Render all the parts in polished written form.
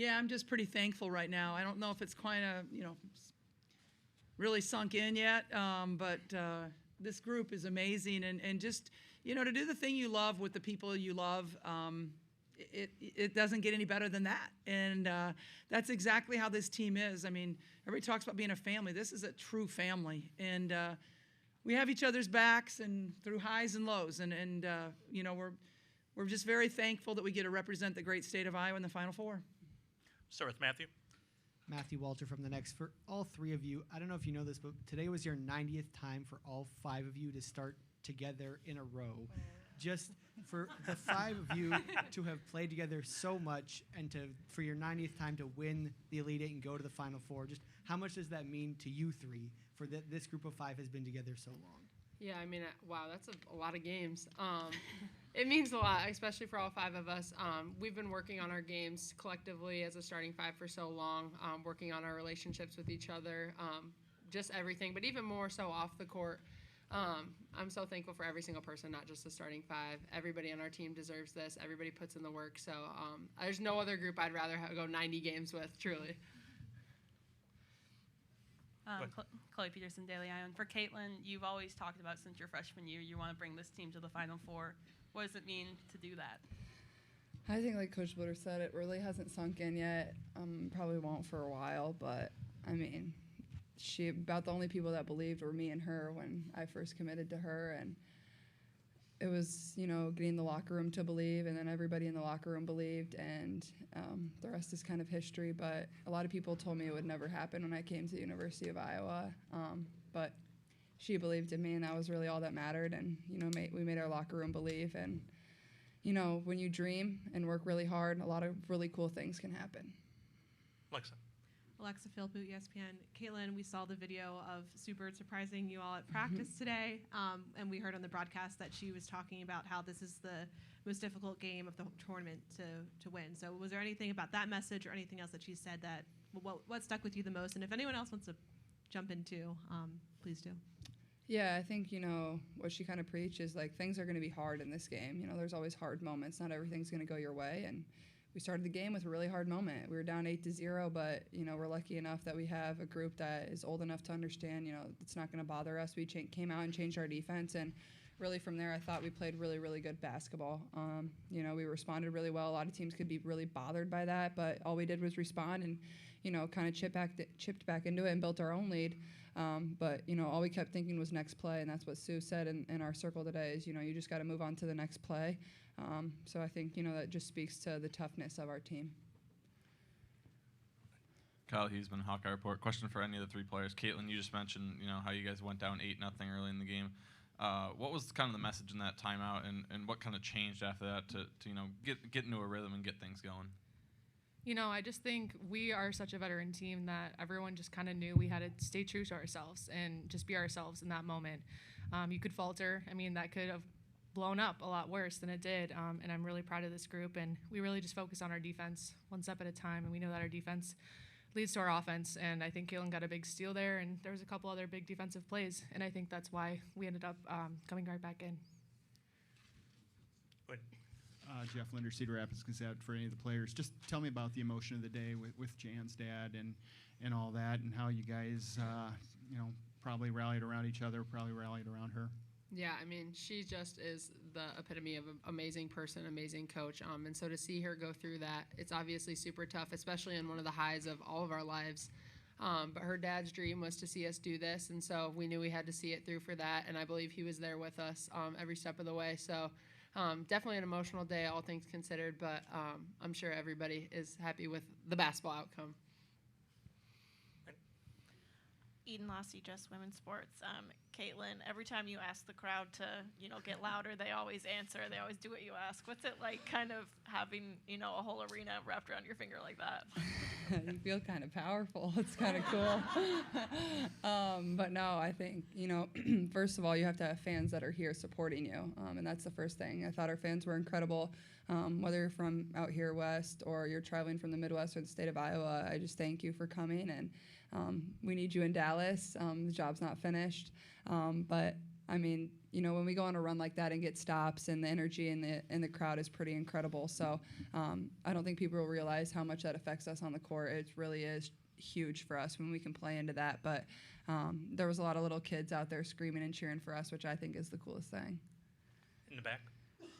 Yeah, I'm just pretty thankful right now. I don't know if it's quite really sunk in yet, but this group is amazing. And just, to do the thing you love with the people you love, it doesn't get any better than that. And that's exactly how this team is. I mean, everybody talks about being a family. This is a true family. And we have each other's backs and through highs and lows. And we're just very thankful that we get to represent the great state of Iowa in the Final Four. Start with Matthew. Matthew Walter from the Next. For all three of you, I don't know if you know this, but today was your 90th time for all five of you to start together in a row. Just for the five of you to have played together so much and for your 90th time to win the Elite Eight and go to the Final Four, just how much does that mean to you three for this group of five has been together so long? Yeah, I mean, wow, that's a lot of games. It means a lot, especially for all five of us. We've been working on our games collectively as a starting five for so long, working on our relationships with each other, just everything, but even more so off the court. I'm so thankful for every single person, not just the starting five. Everybody on our team deserves this. Everybody puts in the work. So there's no other group I'd rather go 90 games with, truly. Chloe Peterson, Daily Ion. For Caitlyn, you've always talked about since your freshman year you want to bring this team to the Final Four. What does it mean to do that? I think, like Coach Bluder said, it really hasn't sunk in yet. Probably won't for a while, but, I mean, about the only people that believed were me and her when I first committed to her, and it was, getting the locker room to believe, and then everybody in the locker room believed, and the rest is kind of history. But a lot of people told me it would never happen when I came to the University of Iowa, but she believed in me, and that was really all that mattered. And we made our locker room believe, and when you dream and work really hard, a lot of really cool things can happen. Alexa Philpott, ESPN. Caitlyn, we saw the video of Super surprising you all at practice today, and we heard on the broadcast that she was talking about how this is the most difficult game of the tournament to win. So was there anything about that message or anything else that she said that, what stuck with you the most? And if anyone else wants to jump in too, please do. Yeah, I think, what she kind of preaches, like, things are going to be hard in this game. There's always hard moments. Not everything's going to go your way, and we started the game with a really hard moment. We were down 8-0, but, we're lucky enough that we have a group that is old enough to understand, it's not going to bother us. We came out and changed our defense, and really from there I thought we played really, really good basketball. We responded really well. A lot of teams could be really bothered by that, but all we did was respond and, kind of chipped back into it and built our own lead. But, all we kept thinking was next play, and that's what Sue said in our circle today is, you just got to move on to the next play. So I think, that just speaks to the toughness of our team. Kyle Huesman, Hawkeye Report. Question for any of the three players. Caitlyn, you just mentioned, how you guys went down 8-0 early in the game. What was kind of the message in that timeout, and what kind of changed after that to get into a rhythm and get things going? I just think we are such a veteran team that everyone just kind of knew we had to stay true to ourselves and just be ourselves in that moment. You could falter. I mean, that could have blown up a lot worse than it did, and I'm really proud of this group. And we really just focus on our defense one step at a time, and we know that our defense leads to our offense. And I think Caitlyn got a big steal there, and there was a couple other big defensive plays, and I think that's why we ended up coming right back in. Jeff Linder, Cedar Rapids Gazette. For any of the players, just tell me about the emotion of the day with Jan's dad and all that, and how you guys, probably rallied around each other, probably rallied around her. Yeah, I mean, she just is the epitome of an amazing person, amazing coach. And so to see her go through that, it's obviously super tough, especially in one of the highs of all of our lives. But her dad's dream was to see us do this, and so we knew we had to see it through for that, and I believe he was there with us every step of the way. So definitely an emotional day, all things considered, but I'm sure everybody is happy with the basketball outcome. Eden Lassie, Just Women's Sports. Caitlyn, every time you ask the crowd to, get louder, they always answer. They always do what you ask. What's it like kind of having, a whole arena wrapped around your finger like that? You feel kind of powerful. It's kind of cool. But no, I think, first of all, you have to have fans that are here supporting you. And that's the first thing. I thought our fans were incredible. Whether you're from out here west or you're traveling from the Midwest or the state of Iowa, I just thank you for coming. And we need you in Dallas. The job's not finished. But I mean, when we go on a run like that and get stops, and the energy in the crowd is pretty incredible. So I don't think people will realize how much that affects us on the court. It really is huge for us when we can play into that. But there was a lot of little kids out there screaming and cheering for us, which I think is the coolest thing. In the back.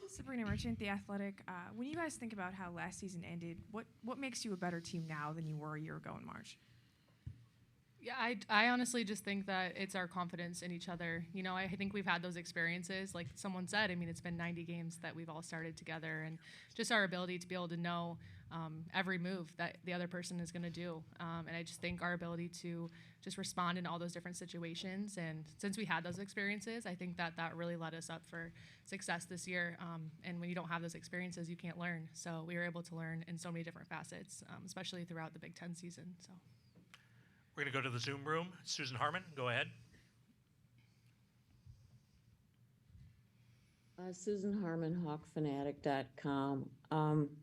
Sabrina Merchant, The Athletic. When you guys think about how last season ended, what makes you a better team now than you were a year ago in March? Yeah, I honestly just think that it's our confidence in each other. I think we've had those experiences. Like someone said, I mean, it's been 90 games that we've all started together, and just our ability to be able to know every move that the other person is going to do. And I just think our ability to just respond in all those different situations. And since we had those experiences, I think that really led us up for success this year. And when you don't have those experiences, you can't learn. So we were able to learn in so many different facets, especially throughout the Big Ten season. So. We're going to go to the Zoom room. Susan Harmon, go ahead. Susan Harmon, HawkFanatic.com.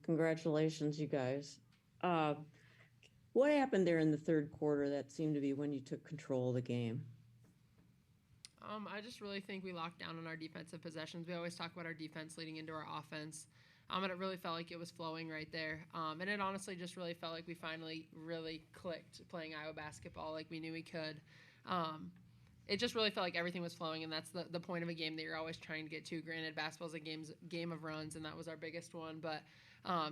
Congratulations, you guys. What happened there in the third quarter? That seemed to be when you took control of the game. I just really think we locked down on our defensive possessions. We always talk about our defense leading into our offense. And it really felt like it was flowing right there. And it honestly just really felt like we finally really clicked playing Iowa basketball like we knew we could. It just really felt like everything was flowing, and that's the point of a game that you're always trying to get to. Granted, basketball's a game of runs, and that was our biggest one. But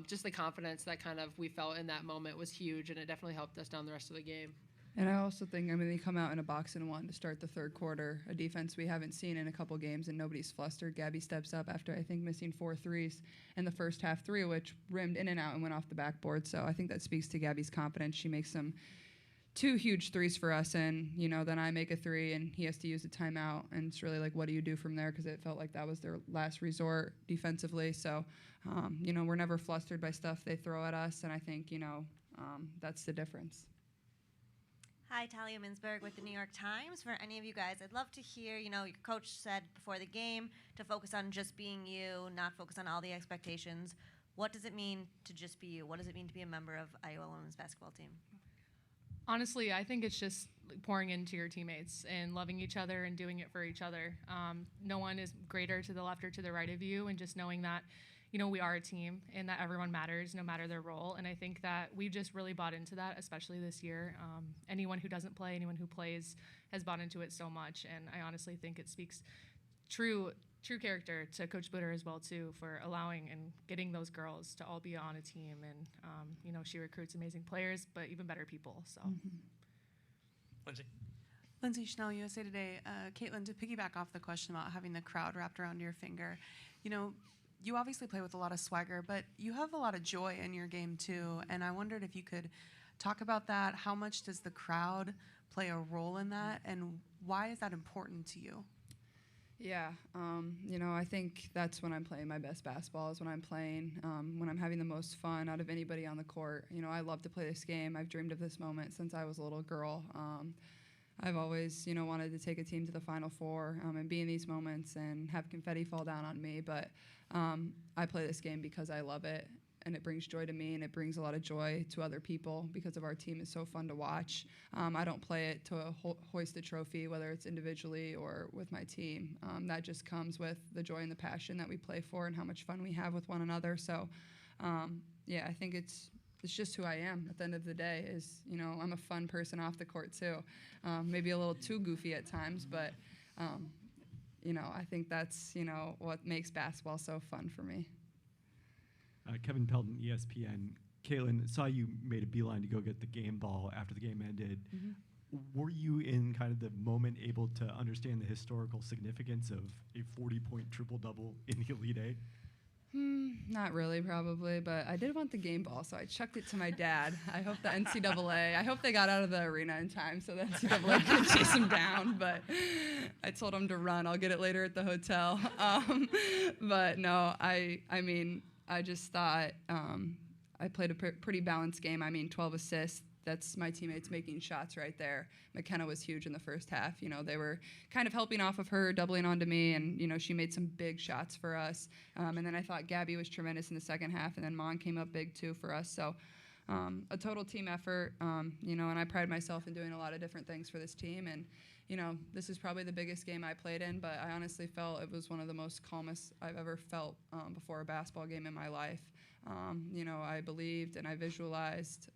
just the confidence that kind of we felt in that moment was huge, and it definitely helped us down the rest of the game. And I also think, they come out in a box and one to start the third quarter, a defense we haven't seen in a couple games, and nobody's flustered. Gabby steps up after, I think, missing 4 threes in the first half, 3 of which rimmed in and out and went off the backboard. So I think that speaks to Gabby's confidence. She makes 2 huge threes for us, and, then I make a 3, and he has to use a timeout. And it's really like, what do you do from there? Because it felt like that was their last resort defensively. So, we're never flustered by stuff they throw at us, and I think, that's the difference. Hi, Talia Minsberg with the New York Times. For any of you guys, I'd love to hear, your coach said before the game to focus on just being you, not focus on all the expectations. What does it mean to just be you? What does it mean to be a member of Iowa women's basketball team? Honestly, I think it's just pouring into your teammates and loving each other and doing it for each other. No one is greater to the left or to the right of you, and just knowing that we are a team and that everyone matters no matter their role. And I think that we've just really bought into that, especially this year. Anyone who doesn't play, anyone who plays has bought into it so much. And I honestly think it speaks true character to Coach Bluder as well, too, for allowing and getting those girls to all be on a team. And, she recruits amazing players, but even better people. So, Lindsay. Lindsay Schnell, USA Today. Caitlyn, to piggyback off the question about having the crowd wrapped around your finger, you obviously play with a lot of swagger, but you have a lot of joy in your game too. And I wondered if you could talk about that. How much does the crowd play a role in that, and why is that important to you? Yeah, I think that's when I'm playing my best basketball, is when I'm playing, when I'm having the most fun out of anybody on the court. I love to play this game. I've dreamed of this moment since I was a little girl. I've always, wanted to take a team to the Final Four and be in these moments and have confetti fall down on me. But I play this game because I love it, and it brings joy to me, and it brings a lot of joy to other people because of our team is so fun to watch. I don't play it to hoist a trophy, whether it's individually or with my team. That just comes with the joy and the passion that we play for and how much fun we have with one another. So, I think it's just who I am at the end of the day. Is I'm a fun person off the court too, maybe a little too goofy at times, but I think that's what makes basketball so fun for me. Kevin Pelton, ESPN. Caitlyn, saw you made a beeline to go get the game ball after the game ended. Mm-hmm. Were you in kind of the moment able to understand the historical significance of a 40-point triple-double in the Elite Eight? Not really, probably, but I did want the game ball, so I chucked it to my dad. I hope the NCAA, I hope they got out of the arena in time so the NCAA could chase him down, but I told him to run. I'll get it later at the hotel. But no, I just thought I played a pretty balanced game. 12 assists. That's my teammates making shots right there. McKenna was huge in the first half. They were kind of helping off of her, doubling onto me, and, she made some big shots for us. And then I thought Gabby was tremendous in the second half, and then Mon came up big, too, for us. So, a total team effort, you know, and I pride myself in doing a lot of different things for this team. And, you know, this is probably the biggest game I played in, but I honestly felt it was one of the most calmest I've ever felt before a basketball game in my life. You know, I believed and I visualized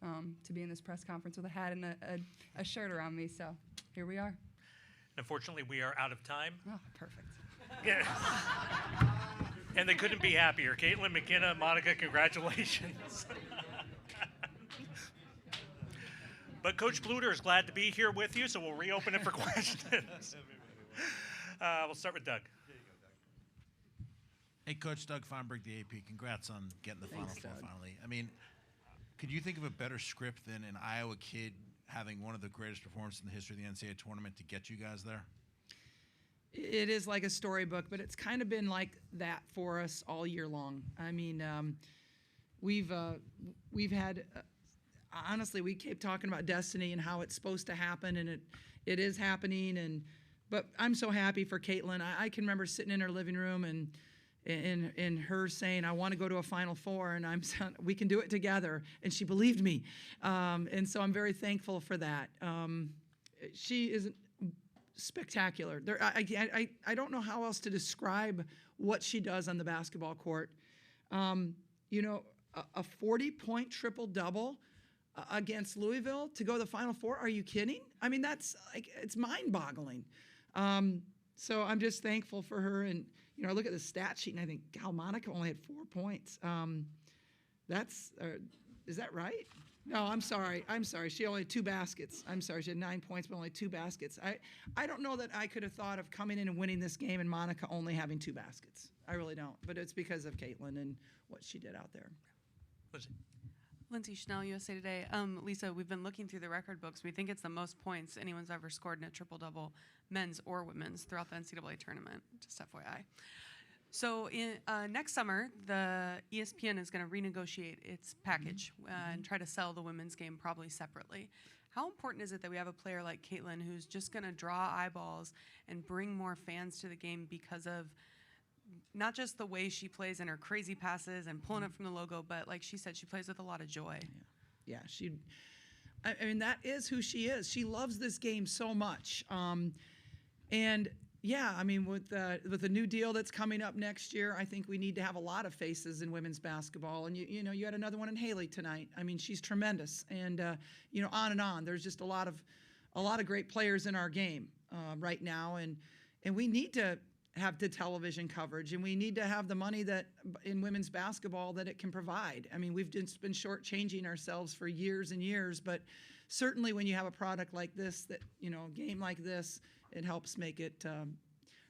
to be in this press conference with a hat and a shirt around me. So here we are. Unfortunately, we are out of time. Oh, perfect. Yeah. And they couldn't be happier. Caitlyn, McKenna, Monika, congratulations. But Coach Bluder is glad to be here with you, so we'll reopen it for questions. We'll start with Doug. Hey, Coach Doug Feinberg, the AP. Congrats on getting the Final Four finally. I mean, could you think of a better script than an Iowa kid having one of the greatest performances in the history of the NCAA tournament to get you guys there? It is like a storybook, but it's kind of been like that for us all year long. I mean, we've had honestly, we keep talking about destiny and how it's supposed to happen, and it is happening. But I'm so happy for Caitlyn. I can remember sitting in her living room and her saying, "I want to go to a Final Four," and I'm saying, "We can do it together," and she believed me, and so I'm very thankful for that. She is spectacular. I don't know how else to describe what she does on the basketball court. You know, a 40-point triple-double against Louisville to go to the Final Four. Are you kidding? I mean, that's like, it's mind-boggling. So I'm just thankful for her. And, you know, I look at the stat sheet and I think, God, Monika only had 4 points. Is that right? No, I'm sorry. She only had 2 baskets. I'm sorry. She had 9 points, but only 2 baskets. I don't know that I could have thought of coming in and winning this game and Monika only having 2 baskets. I really don't. But it's because of Caitlyn and what she did out there. Lindsay Czinano, USA Today. Lisa, we've been looking through the record books. We think it's the most points anyone's ever scored in a triple-double, men's or women's, throughout the NCAA tournament, just FYI. So next summer, the ESPN is going to renegotiate its package and try to sell the women's game probably separately. How important is it that we have a player like Caitlyn who's just going to draw eyeballs and bring more fans to the game because of not just the way she plays and her crazy passes and pulling up from the logo, but like she said, she plays with a lot of joy. Yeah, I mean, that is who she is. She loves this game so much. And yeah, I mean, with the new deal that's coming up next year, I think we need to have a lot of faces in women's basketball. And you know, you had another one in Haley tonight. I mean, she's tremendous. And you know, on and on. There's just a lot of great players in our game right now, and we need to have the television coverage, and we need to have the money that in women's basketball that it can provide. I mean, we've just been shortchanging ourselves for years and years, but certainly when you have a product like this, that, you know, a game like this, it helps make it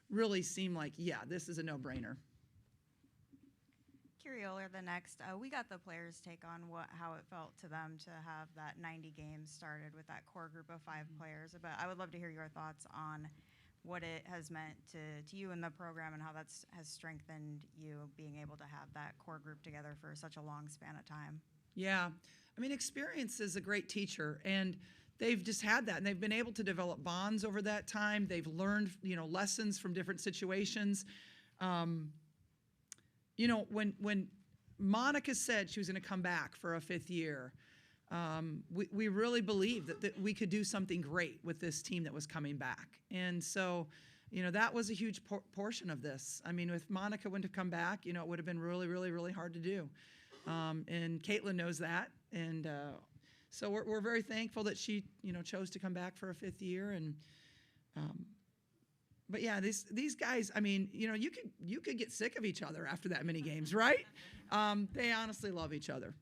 really seem like, yeah, this is a no-brainer. Curiola, the next, we got the players' take on how it felt to them to have that 90 games started with that core group of 5 players, but I would love to hear your thoughts on what it has meant to you in the program and how has strengthened you being able to have that core group together for such a long span of time. Yeah, I mean, experience is a great teacher, and they've just had that, and they've been able to develop bonds over that time. They've learned, you know, lessons from different situations. You know, when Monika said she was going to come back for a 5th year, we really believed that we could do something great with this team that was coming back. And so, you know, that was a huge portion of this. I mean, if Monika wouldn't have come back, you know, it would have been really, really, really hard to do. And Caitlyn knows that. And so we're very thankful that she, you know, chose to come back for a 5th year. And but yeah, these guys, I mean, you know, you could get sick of each other after that many games, right? They honestly love each other.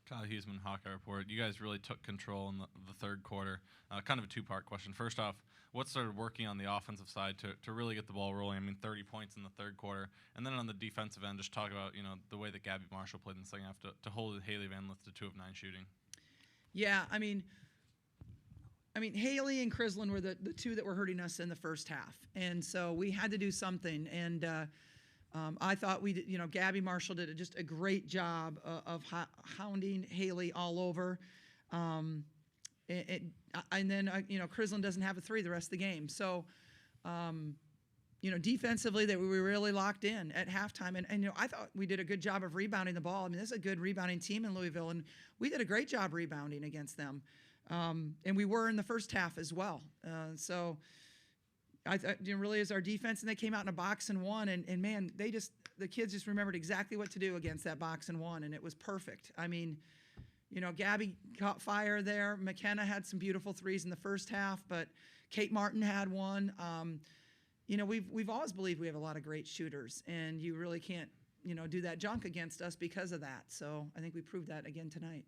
Kyle Huseman, Hawkeye Report. You guys really took control in the third quarter. Kind of a 2-part question. First off, what started working on the offensive side to really get the ball rolling? I mean, 30 points in the third quarter. And then on the defensive end, just talk about, you know, the way that Gabby Marshall played in the second half to hold Haley Van Lith to 2 of 9 shooting. Yeah, I mean, Haley and Crislin were the 2 that were hurting us in the first half. And so we had to do something. And I thought we did, you know, Gabby Marshall did just a great job of hounding Haley all over. And then, you know, Crislin doesn't have a 3 the rest of the game. So defensively that we were really locked in at halftime. And I thought we did a good job of rebounding the ball. I mean, this is a good rebounding team in Louisville, and we did a great job rebounding against them. And we were in the first half as well. So I thought, really is our defense, and they came out in a box and won. And man, the kids just remembered exactly what to do against that box and one, and it was perfect. I mean, Gabby caught fire there. McKenna had some beautiful threes in the first half, but Kate Martin had one. We've always believed we have a lot of great shooters, and you really can't, do that junk against us because of that. So I think we proved that again tonight.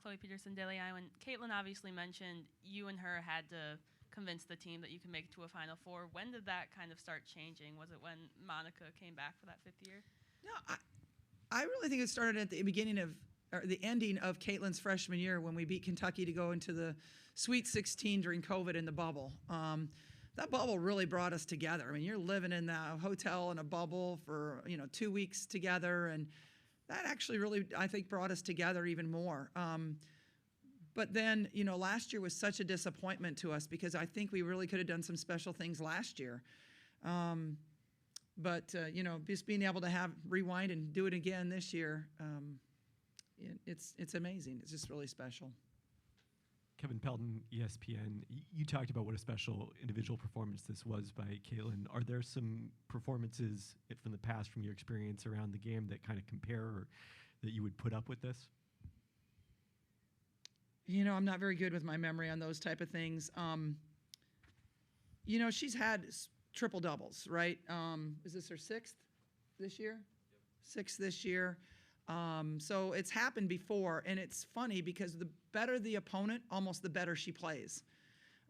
Chloe Peterson, Daily Iowan. Caitlyn obviously mentioned you and her had to convince the team that you can make it to a Final Four. When did that kind of start changing? Was it when Monika came back for that 5th year? No, I really think it started at the the ending of Caitlyn's freshman year when we beat Kentucky to go into the Sweet 16 during COVID in the bubble. That bubble really brought us together. I mean, you're living in that hotel in a bubble for 2 weeks together, and that actually really, I think, brought us together even more. But then, last year was such a disappointment to us because I think we really could have done some special things last year. But just being able to rewind and do it again this year, it's amazing. It's just really special. Kevin Pelton, ESPN, you talked about what a special individual performance this was by Caitlyn. Are there some performances from the past, from your experience around the game, that kind of compare or that you would put up with this? I'm not very good with my memory on those type of things. She's had triple doubles, right? Is this her 6th this year? Yep. 6th this year. So it's happened before, and it's funny because the better the opponent, almost the better she plays.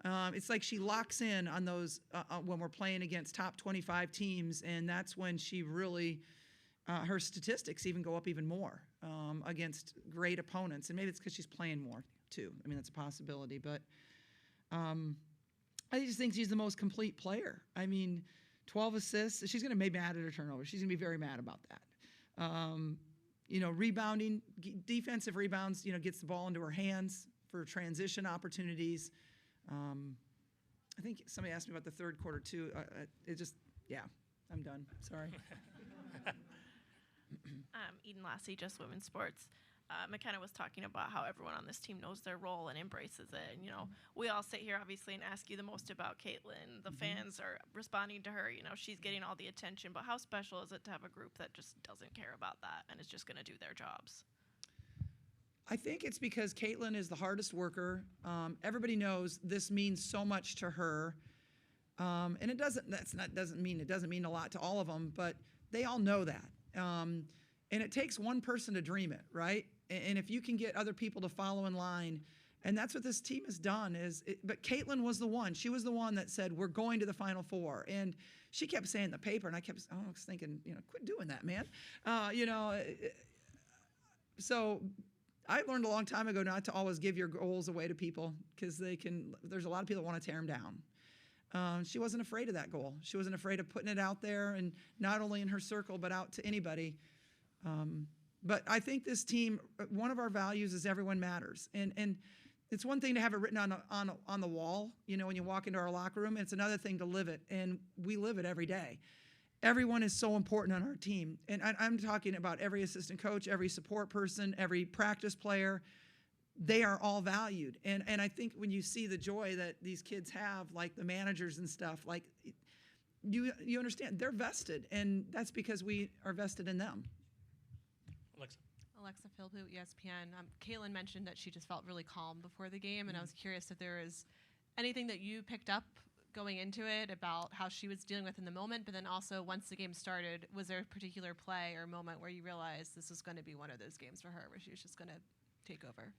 It's like she locks in on those when we're playing against top 25 teams, and that's when she really, her statistics even go up even more against great opponents. And maybe it's because she's playing more, too. I mean, that's a possibility. But I just think she's the most complete player. I mean, 12 assists. She's going to be mad at her turnover. She's going to be very mad about that. Rebounding, defensive rebounds, gets the ball into her hands for transition opportunities. I think somebody asked me about the third quarter, too. I'm done. Sorry. Eden Lassie, Just Women's Sports. McKenna was talking about how everyone on this team knows their role and embraces it. And, we all sit here, obviously, and ask you the most about Caitlyn. The fans are responding to her. She's getting all the attention. But how special is it to have a group that just doesn't care about that and is just going to do their jobs? I think it's because Caitlyn is the hardest worker. Everybody knows this means so much to her. And it doesn't mean a lot to all of them, but they all know that. And it takes one person to dream it, right? And if you can get other people to follow in line, and that's what this team has done. But Caitlyn was the one. She was the one that said, we're going to the Final Four. And she kept saying the paper, and I was thinking, quit doing that, man. So I learned a long time ago not to always give your goals away to people because there's a lot of people that want to tear them down. She wasn't afraid of that goal. She wasn't afraid of putting it out there, and not only in her circle, but out to anybody. But I think this team, one of our values is everyone matters. And it's one thing to have it written on the wall, when you walk into our locker room. It's another thing to live it, and we live it every day. Everyone is so important on our team. And I'm talking about every assistant coach, every support person, every practice player. They are all valued. And I think when you see the joy that these kids have, like the managers and stuff, like you understand they're vested, and that's because we are vested in them. Alexa Philpott, ESPN. Caitlyn mentioned that she just felt really calm before the game, and I was curious if there was anything that you picked up going into it about how she was dealing with in the moment, but then also once the game started, was there a particular play or moment where you realized this was going to be one of those games for her where she was just going to take over?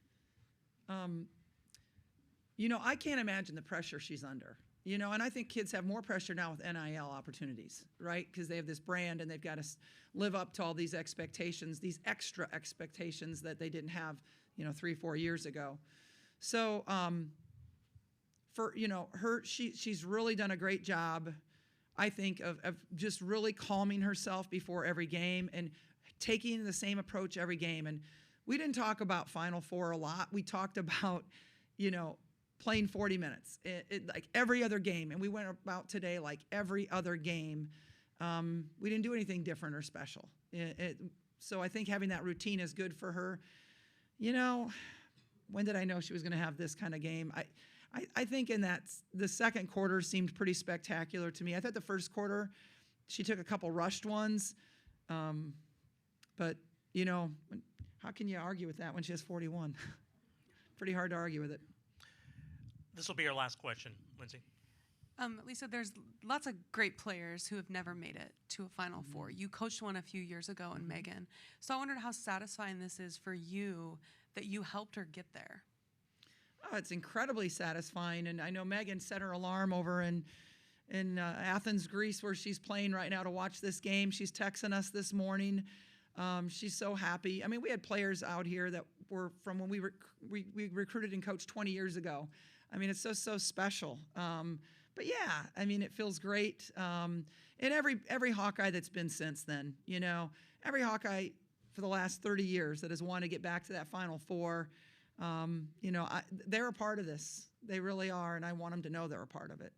I can't imagine the pressure she's under. And I think kids have more pressure now with NIL opportunities, right? Because they have this brand and they've got to live up to all these expectations, these extra expectations that they didn't have, 3-4 years ago. So for her, she's really done a great job, I think, of just really calming herself before every game and taking the same approach every game. And we didn't talk about Final Four a lot. We talked about, playing 40 minutes, like every other game. And we went about today like every other game. We didn't do anything different or special. So I think having that routine is good for her. You know, when did I know she was going to have this kind of game? I think in that the second quarter seemed pretty spectacular to me. I thought the first quarter she took a couple rushed ones. But, you know, how can you argue with that when she has 41? Pretty hard to argue with it. This will be our last question, Lindsay. Lisa, there's lots of great players who have never made it to a Final Four. You coached one a few years ago in Megan. So I wondered how satisfying this is for you that you helped her get there. Oh, it's incredibly satisfying. And I know Megan set her alarm over in Athens, Greece, where she's playing right now to watch this game. She's texting us this morning. She's so happy. I mean, we had players out here that were from when we recruited and coached 20 years ago. I mean, it's so special. But yeah, I mean, it feels great. And every Hawkeye that's been since then, you know, every Hawkeye for the last 30 years that has wanted to get back to that Final Four, you know, they're a part of this. They really are, and I want them to know they're a part of it.